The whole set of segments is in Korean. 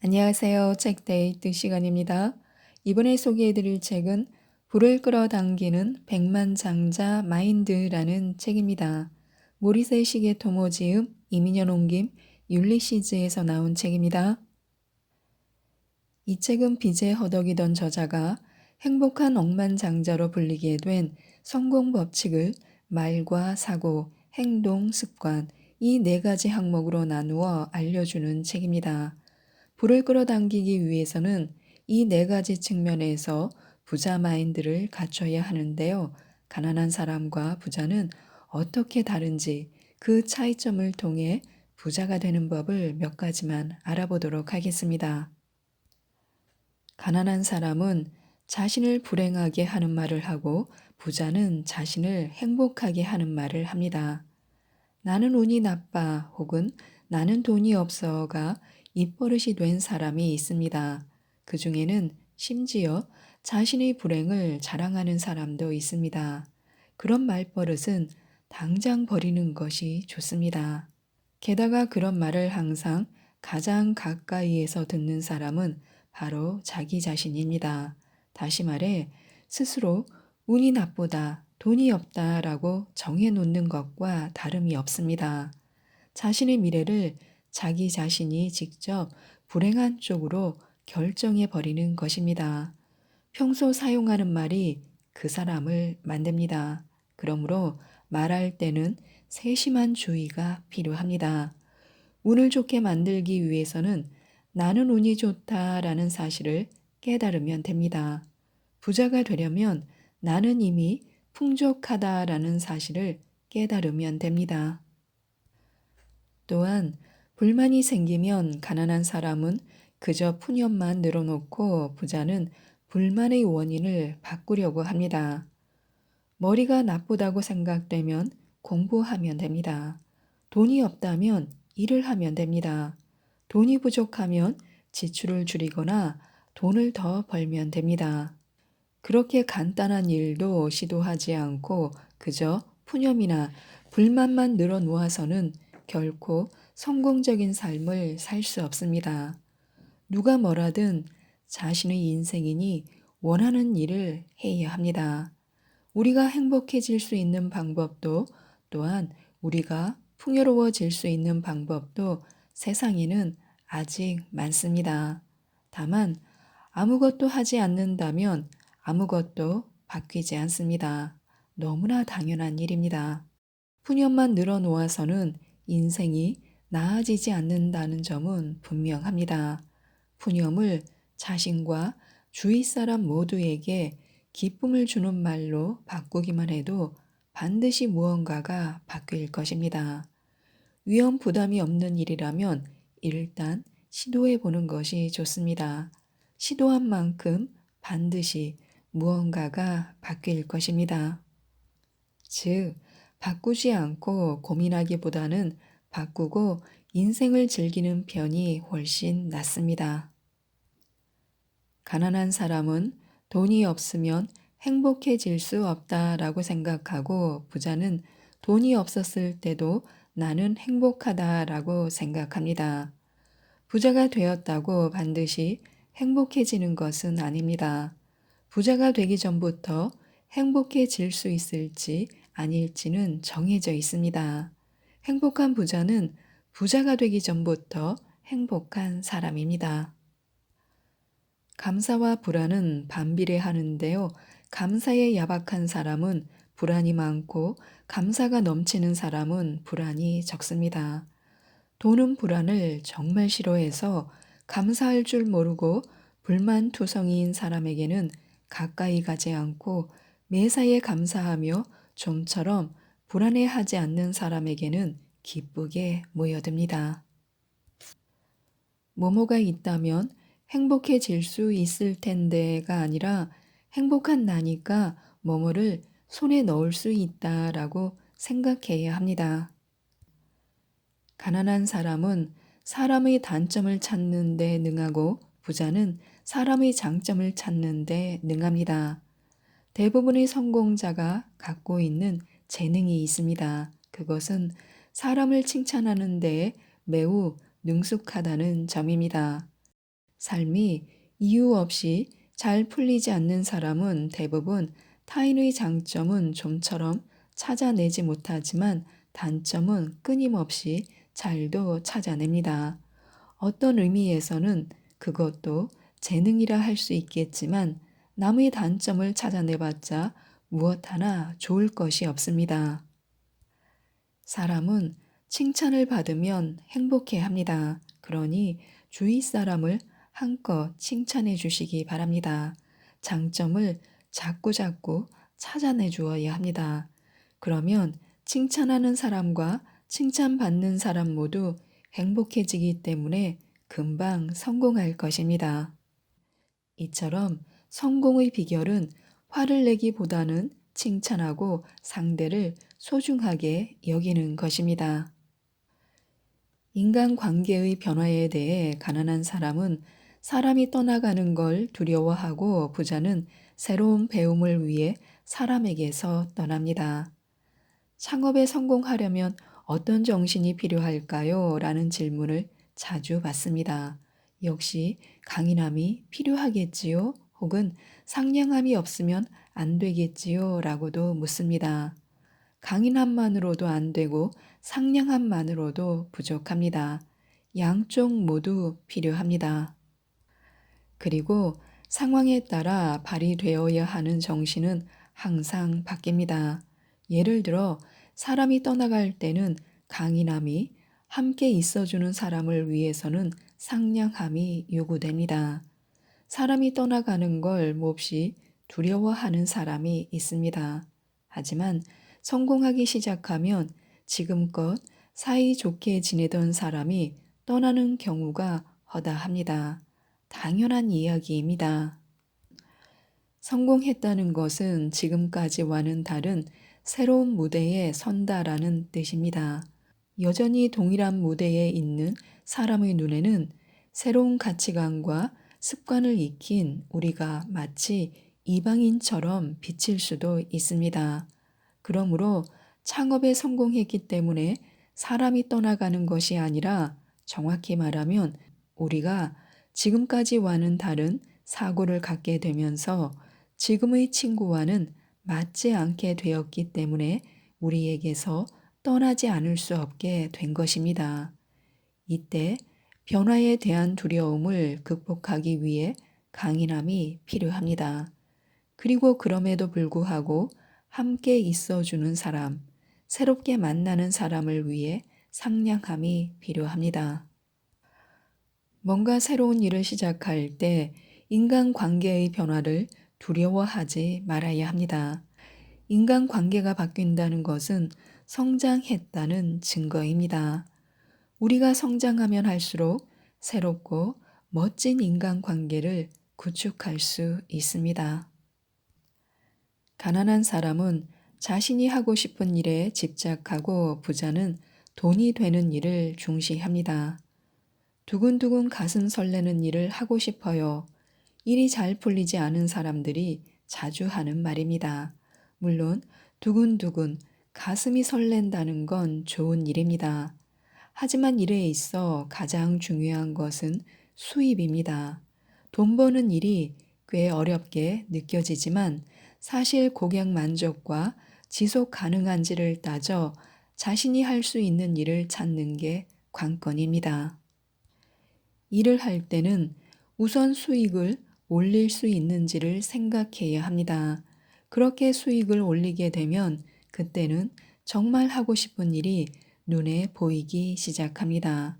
안녕하세요. 책데이트 시간입니다. 이번에 소개해드릴 책은 불을 끌어당기는 백만장자 마인드라는 책입니다. 모리세 시게토모 지음, 이민현 옮김, 율리시즈에서 나온 책입니다. 이 책은 빚에 허덕이던 저자가 행복한 억만장자로 불리게 된 성공 법칙을 말과 사고, 행동, 습관, 이 네 가지 항목으로 나누어 알려주는 책입니다. 불을 끌어당기기 위해서는 이 네 가지 측면에서 부자 마인드를 갖춰야 하는데요. 가난한 사람과 부자는 어떻게 다른지 그 차이점을 통해 부자가 되는 법을 몇 가지만 알아보도록 하겠습니다. 가난한 사람은 자신을 불행하게 하는 말을 하고 부자는 자신을 행복하게 하는 말을 합니다. 나는 운이 나빠 혹은 나는 돈이 없어가 입버릇이 된 사람이 있습니다. 그 중에는 심지어 자신의 불행을 자랑하는 사람도 있습니다. 그런 말버릇은 당장 버리는 것이 좋습니다. 게다가 그런 말을 항상 가장 가까이에서 듣는 사람은 바로 자기 자신입니다. 다시 말해 스스로 운이 나쁘다, 돈이 없다라고 정해놓는 것과 다름이 없습니다. 자신의 미래를 자기 자신이 직접 불행한 쪽으로 결정해 버리는 것입니다. 평소 사용하는 말이 그 사람을 만듭니다. 그러므로 말할 때는 세심한 주의가 필요합니다. 운을 좋게 만들기 위해서는 나는 운이 좋다라는 사실을 깨달으면 됩니다. 부자가 되려면 나는 이미 풍족하다라는 사실을 깨달으면 됩니다. 또한 불만이 생기면 가난한 사람은 그저 푸념만 늘어놓고 부자는 불만의 원인을 바꾸려고 합니다. 머리가 나쁘다고 생각되면 공부하면 됩니다. 돈이 없다면 일을 하면 됩니다. 돈이 부족하면 지출을 줄이거나 돈을 더 벌면 됩니다. 그렇게 간단한 일도 시도하지 않고 그저 푸념이나 불만만 늘어놓아서는 결코 성공적인 삶을 살 수 없습니다. 누가 뭐라든 자신의 인생이니 원하는 일을 해야 합니다. 우리가 행복해질 수 있는 방법도 또한 우리가 풍요로워질 수 있는 방법도 세상에는 아직 많습니다. 다만 아무것도 하지 않는다면 아무것도 바뀌지 않습니다. 너무나 당연한 일입니다. 푸념만 늘어놓아서는 인생이 나아지지 않는다는 점은 분명합니다. 푸념을 자신과 주위 사람 모두에게 기쁨을 주는 말로 바꾸기만 해도 반드시 무언가가 바뀔 것입니다. 위험 부담이 없는 일이라면 일단 시도해 보는 것이 좋습니다. 시도한 만큼 반드시 무언가가 바뀔 것입니다. 즉, 바꾸지 않고 고민하기보다는 바꾸고 인생을 즐기는 편이 훨씬 낫습니다. 가난한 사람은 돈이 없으면 행복해질 수 없다라고 생각하고 부자는 돈이 없었을 때도 나는 행복하다라고 생각합니다. 부자가 되었다고 반드시 행복해지는 것은 아닙니다. 부자가 되기 전부터 행복해질 수 있을지 아닐지는 정해져 있습니다. 행복한 부자는 부자가 되기 전부터 행복한 사람입니다. 감사와 불안은 반비례하는데요. 감사에 야박한 사람은 불안이 많고 감사가 넘치는 사람은 불안이 적습니다. 돈은 불안을 정말 싫어해서 감사할 줄 모르고 불만투성이인 사람에게는 가까이 가지 않고 매사에 감사하며 좀처럼 불안해하지 않는 사람에게는 기쁘게 모여듭니다. 뭐뭐가 있다면 행복해질 수 있을 텐데가 아니라 행복한 나니까 뭐뭐를 손에 넣을 수 있다라고 생각해야 합니다. 가난한 사람은 사람의 단점을 찾는 데 능하고 부자는 사람의 장점을 찾는 데 능합니다. 대부분의 성공자가 갖고 있는 재능이 있습니다. 그것은 사람을 칭찬하는 데 매우 능숙하다는 점입니다. 삶이 이유 없이 잘 풀리지 않는 사람은 대부분 타인의 장점은 좀처럼 찾아내지 못하지만 단점은 끊임없이 잘도 찾아냅니다. 어떤 의미에서는 그것도 재능이라 할 수 있겠지만 남의 단점을 찾아내봤자 무엇 하나 좋을 것이 없습니다. 사람은 칭찬을 받으면 행복해 합니다. 그러니 주위 사람을 한껏 칭찬해 주시기 바랍니다. 장점을 자꾸자꾸 찾아내 주어야 합니다. 그러면 칭찬하는 사람과 칭찬받는 사람 모두 행복해지기 때문에 금방 성공할 것입니다. 이처럼 성공의 비결은 화를 내기보다는 칭찬하고 상대를 소중하게 여기는 것입니다. 인간관계의 변화에 대해 가난한 사람은 사람이 떠나가는 걸 두려워하고 부자는 새로운 배움을 위해 사람에게서 떠납니다. 창업에 성공하려면 어떤 정신이 필요할까요? 라는 질문을 자주 받습니다. 역시 강인함이 필요하겠지요? 혹은 상냥함이 없으면 안 되겠지요? 라고도 묻습니다. 강인함만으로도 안 되고 상냥함만으로도 부족합니다. 양쪽 모두 필요합니다. 그리고 상황에 따라 발휘되어야 하는 정신은 항상 바뀝니다. 예를 들어 사람이 떠나갈 때는 강인함이, 함께 있어주는 사람을 위해서는 상냥함이 요구됩니다. 사람이 떠나가는 걸 몹시 두려워하는 사람이 있습니다. 하지만 성공하기 시작하면 지금껏 사이좋게 지내던 사람이 떠나는 경우가 허다합니다. 당연한 이야기입니다. 성공했다는 것은 지금까지와는 다른 새로운 무대에 선다라는 뜻입니다. 여전히 동일한 무대에 있는 사람의 눈에는 새로운 가치관과 습관을 익힌 우리가 마치 이방인처럼 비칠 수도 있습니다. 그러므로 창업에 성공했기 때문에 사람이 떠나가는 것이 아니라 정확히 말하면 우리가 지금까지와는 다른 사고를 갖게 되면서 지금의 친구와는 맞지 않게 되었기 때문에 우리에게서 떠나지 않을 수 없게 된 것입니다. 이때 변화에 대한 두려움을 극복하기 위해 강인함이 필요합니다. 그리고 그럼에도 불구하고 함께 있어주는 사람, 새롭게 만나는 사람을 위해 상냥함이 필요합니다. 뭔가 새로운 일을 시작할 때 인간관계의 변화를 두려워하지 말아야 합니다. 인간관계가 바뀐다는 것은 성장했다는 증거입니다. 우리가 성장하면 할수록 새롭고 멋진 인간관계를 구축할 수 있습니다. 가난한 사람은 자신이 하고 싶은 일에 집착하고 부자는 돈이 되는 일을 중시합니다. 두근두근 가슴 설레는 일을 하고 싶어요. 일이 잘 풀리지 않은 사람들이 자주 하는 말입니다. 물론 두근두근 가슴이 설렌다는 건 좋은 일입니다. 하지만 일에 있어 가장 중요한 것은 수입입니다. 돈 버는 일이 꽤 어렵게 느껴지지만 사실 고객 만족과 지속 가능한지를 따져 자신이 할 수 있는 일을 찾는 게 관건입니다. 일을 할 때는 우선 수익을 올릴 수 있는지를 생각해야 합니다. 그렇게 수익을 올리게 되면 그때는 정말 하고 싶은 일이 눈에 보이기 시작합니다.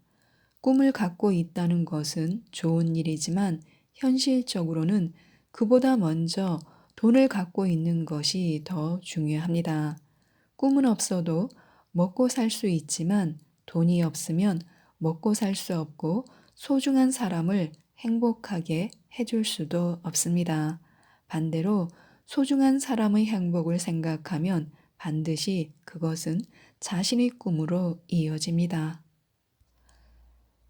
꿈을 갖고 있다는 것은 좋은 일이지만 현실적으로는 그보다 먼저 돈을 갖고 있는 것이 더 중요합니다. 꿈은 없어도 먹고 살 수 있지만 돈이 없으면 먹고 살 수 없고 소중한 사람을 행복하게 해줄 수도 없습니다. 반대로 소중한 사람의 행복을 생각하면 반드시 그것은 자신의 꿈으로 이어집니다.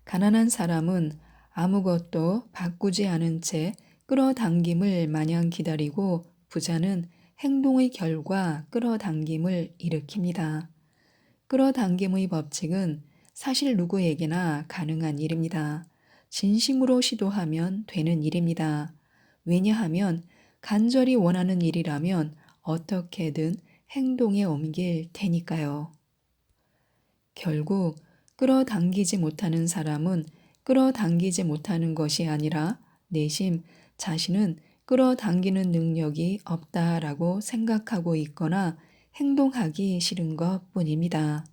가난한 사람은 아무것도 바꾸지 않은 채 끌어당김을 마냥 기다리고 부자는 행동의 결과 끌어당김을 일으킵니다. 끌어당김의 법칙은 사실 누구에게나 가능한 일입니다. 진심으로 시도하면 되는 일입니다. 왜냐하면 간절히 원하는 일이라면 어떻게든 행동에 옮길 테니까요. 결국 끌어당기지 못하는 사람은 끌어당기지 못하는 것이 아니라 내심 자신은 끌어당기는 능력이 없다라고 생각하고 있거나 행동하기 싫은 것 뿐입니다.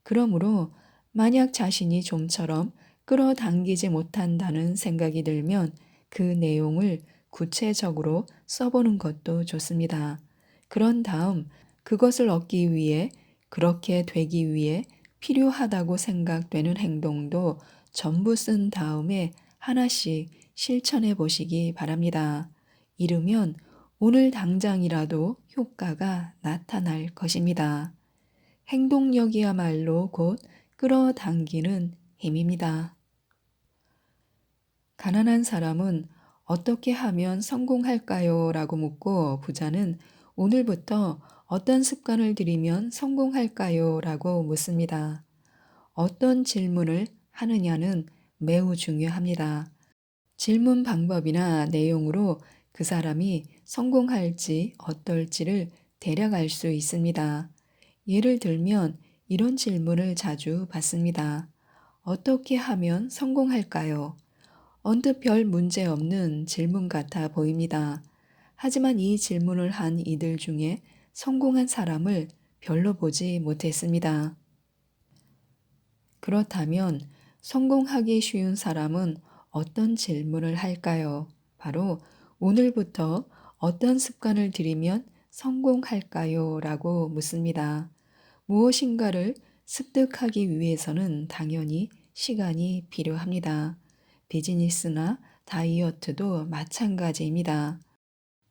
그러므로 만약 자신이 좀처럼 끌어당기지 못한다는 생각이 들면 그 내용을 구체적으로 써보는 것도 좋습니다. 그런 다음 그것을 얻기 위해 그렇게 되기 위해 필요하다고 생각되는 행동도 전부 쓴 다음에 하나씩 실천해 보시기 바랍니다. 이르면 오늘 당장이라도 효과가 나타날 것입니다. 행동력이야말로 곧 끌어당기는 힘입니다. 가난한 사람은 어떻게 하면 성공할까요? 라고 묻고 부자는 오늘부터 어떤 습관을 들이면 성공할까요? 라고 묻습니다. 어떤 질문을 하느냐는 매우 중요합니다. 질문 방법이나 내용으로 그 사람이 성공할지 어떨지를 대략 알 수 있습니다. 예를 들면 이런 질문을 자주 받습니다. 어떻게 하면 성공할까요? 언뜻 별 문제 없는 질문 같아 보입니다. 하지만 이 질문을 한 이들 중에 성공한 사람을 별로 보지 못했습니다. 그렇다면 성공하기 쉬운 사람은 어떤 질문을 할까요? 바로 오늘부터 어떤 습관을 들이면 성공할까요? 라고 묻습니다. 무엇인가를 습득하기 위해서는 당연히 시간이 필요합니다. 비즈니스나 다이어트도 마찬가지입니다.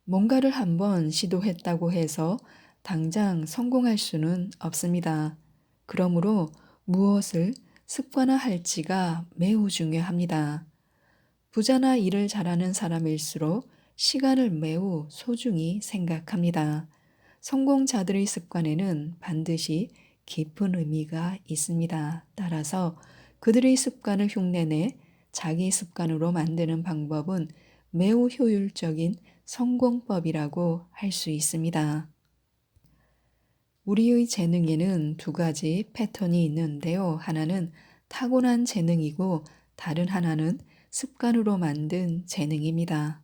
뭔가를 한번 시도했다고 해서 당장 성공할 수는 없습니다. 그러므로 무엇을 습관화할지가 매우 중요합니다. 부자나 일을 잘하는 사람일수록 시간을 매우 소중히 생각합니다. 성공자들의 습관에는 반드시 깊은 의미가 있습니다. 따라서 그들의 습관을 흉내내 자기 습관으로 만드는 방법은 매우 효율적인 성공법이라고 할 수 있습니다. 우리의 재능에는 두 가지 패턴이 있는데요. 하나는 타고난 재능이고 다른 하나는 습관으로 만든 재능입니다.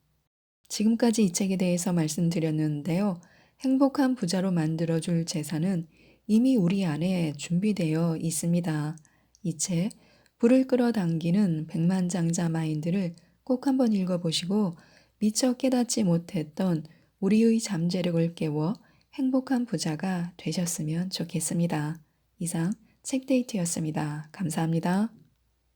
지금까지 이 책에 대해서 말씀드렸는데요. 행복한 부자로 만들어줄 재산은 이미 우리 안에 준비되어 있습니다. 이 책, 불을 끌어당기는 백만장자 마인드를 꼭 한번 읽어보시고 미처 깨닫지 못했던 우리의 잠재력을 깨워 행복한 부자가 되셨으면 좋겠습니다. 이상 책데이트였습니다. 감사합니다.